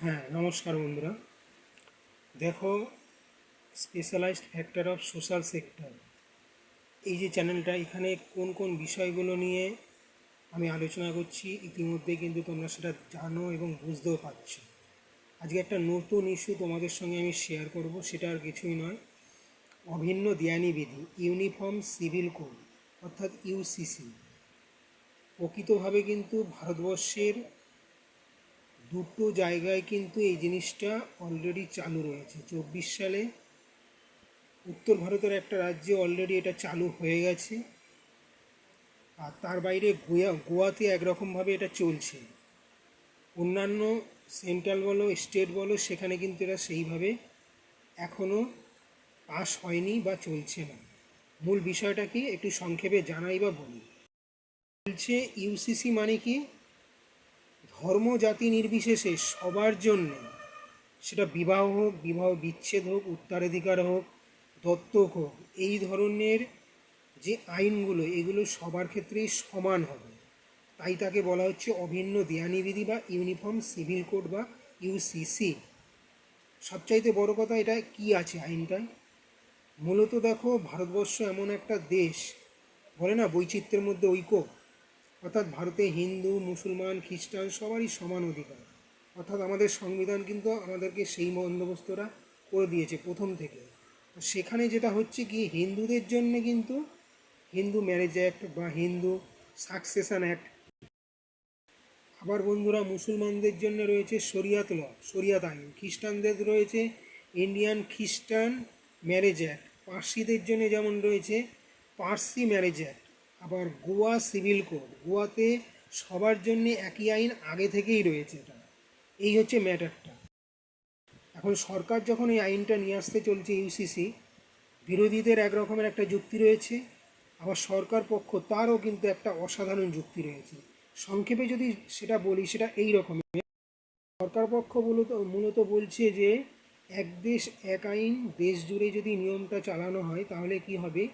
হ্যাঁ, নমস্কার বন্ধুরা। দেখো, specialized factor of social sector, এই যে চ্যানেলটা, এখানে কোন কোন বিষয়গুলো নিয়ে আমি আলোচনা করছি ইতিমধ্যে কিন্তু তোমরা সেটা জানো এবং বুঝতেও পারছো। আজকে একটা নতুন ইস্যু তোমাদের সঙ্গে আমি শেয়ার করব, সেটা আর কিছুই নয়, অভিন্ন দেয়ানি বিধি, ইউনিফর্ম সিভিল কোড, অর্থাৎ ইউসিসি। প্রকৃতভাবে কিন্তু ভারতবর্ষের দুটো জায়গায় কিন্তু এই জিনিসটা অলরেডি চালু রয়েছে। 24 সালে উত্তর ভারতের একটা রাজ্যে অলরেডি এটা চালু হয়ে গেছে, আর তার বাইরে গোয়াতে একরকমভাবে এটা চলছে। অন্যান্য সেন্ট্রাল বলো স্টেট বলো, সেখানে কিন্তু এটা সেইভাবে এখনও পাস হয়নি বা চলছে না। মূল বিষয়টা কি একটু সংক্ষেপে জানাই বা বলি। বলছে ইউসিসি মানে কি, ধর্ম জাতি নির্বিশেষে সবার জন্য, সেটা বিবাহ হোক, বিবাহ বিচ্ছেদ হোক, উত্তরাধিকার হোক, দত্তক হোক, এই ধরনের যে আইনগুলো, এগুলো সবার ক্ষেত্রেই সমান হবে। তাই তাকে বলা হচ্ছে অভিন্ন দেয়ানি বিধি বা ইউনিফর্ম সিভিল কোড বা ইউসিসি। সবচাইতে বড় কথা, এটা কি আছে আইনটায়। মূলত দেখো, ভারতবর্ষ এমন একটা দেশ, বলে না বৈচিত্র্যের মধ্যে ঐক্য, অর্থাৎ ভারতে হিন্দু মুসলমান খ্রিস্টান সবারই সমান অধিকার। অর্থাৎ আমাদের সংবিধান কিন্তু আমাদেরকে সেই বন্দোবস্তটা করে দিয়েছে প্রথম থেকে। সেখানে যেটা হচ্ছে কি, হিন্দুদের জন্য কিন্তু হিন্দু ম্যারেজ অ্যাক্ট বা হিন্দু সাকসেশন অ্যাক্ট, আবার বন্ধুরা মুসলমানদের জন্য রয়েছে শরিয়াত ল, শরিয়াত আইন, খ্রিস্টানদের রয়েছে ইন্ডিয়ান খ্রিস্টান ম্যারেজ অ্যাক্ট, পার্সিদের জন্য যেমন রয়েছে পার্সি ম্যারেজ অ্যাক্ট। আবার গোয়া সিভিল কোড, গোয়াতে সবার জন্য একই আইন আগে থেকেই রয়েছে। এটা এই হচ্ছে ম্যাটারটা। এখন সরকার যখন এই আইনটা নিয়ে আসতে চলছে ইউসিসি, বিরোধীদের এক রকমের একটা যুক্তি রয়েছে, আবার সরকার পক্ষ তারও কিন্তু একটা অসাধারণ যুক্তি রয়েছে। সংক্ষেপে যদি সেটা বলি, সেটা এই রকমের। সরকার পক্ষ মূলত বলছে যে এক দেশ এক আইন, দেশ জুড়ে যদি নিয়মটা চালানো হয় তাহলে কি হবে,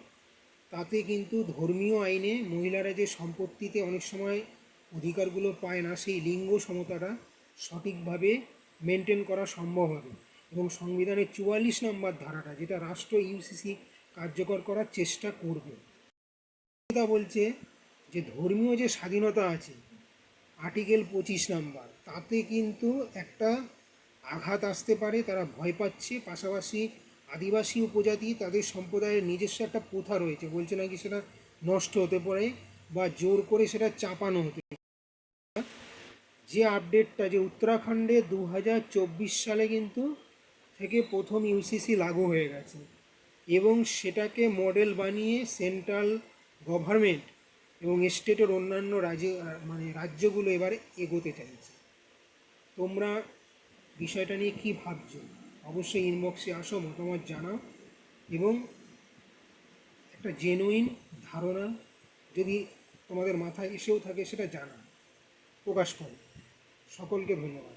তাতে কিন্তু ধর্মীয় আইনে মহিলারা যে সম্পত্তিতে অনেক সময় অধিকারগুলো পায় না, সেই লিঙ্গ সমতাটা সঠিকভাবে মেনটেন করা সম্ভব হবে। এবং সংবিধানের 44 নম্বর ধারাটা, যেটা রাষ্ট্র ইউসিসি কার্যকর করার চেষ্টা করবে, এটা বলছে যে ধর্মীয় যে স্বাধীনতা আছে, আর্টিকেল 25 নম্বর, তাতে কিন্তু একটা আঘাত আসতে পারে, তারা ভয় পাচ্ছে। পাশাপাশি আদিবাসী উপজাতি, তাদের সম্প্রদায়ের নিজস্ব একটা প্রথা রয়েছে, বলছে নাকি সেটা নষ্ট হতে পারে বা জোর করে সেটা চাপানো হতে পারে। যে আপডেটটা, যে উত্তরাখণ্ডে 2024 সালে কিন্তু থেকে প্রথম ইউসিসি লাগু হয়ে গেছে, এবং সেটাকে মডেল বানিয়ে সেন্ট্রাল গভর্নমেন্ট এবং স্টেটের অন্যান্য রাজ্যগুলো এবারে এগোতে চাইছে। তোমরা বিষয়টা নিয়ে কী ভাবছো অবশ্যই ইনবক্সে আসো, মতামত জানাও, এবং একটা জেনুইন ধারণা যদি তোমাদের মাথায় এসেও থাকে সেটা জানা প্রকাশ করো। সকলকে ধন্যবাদ।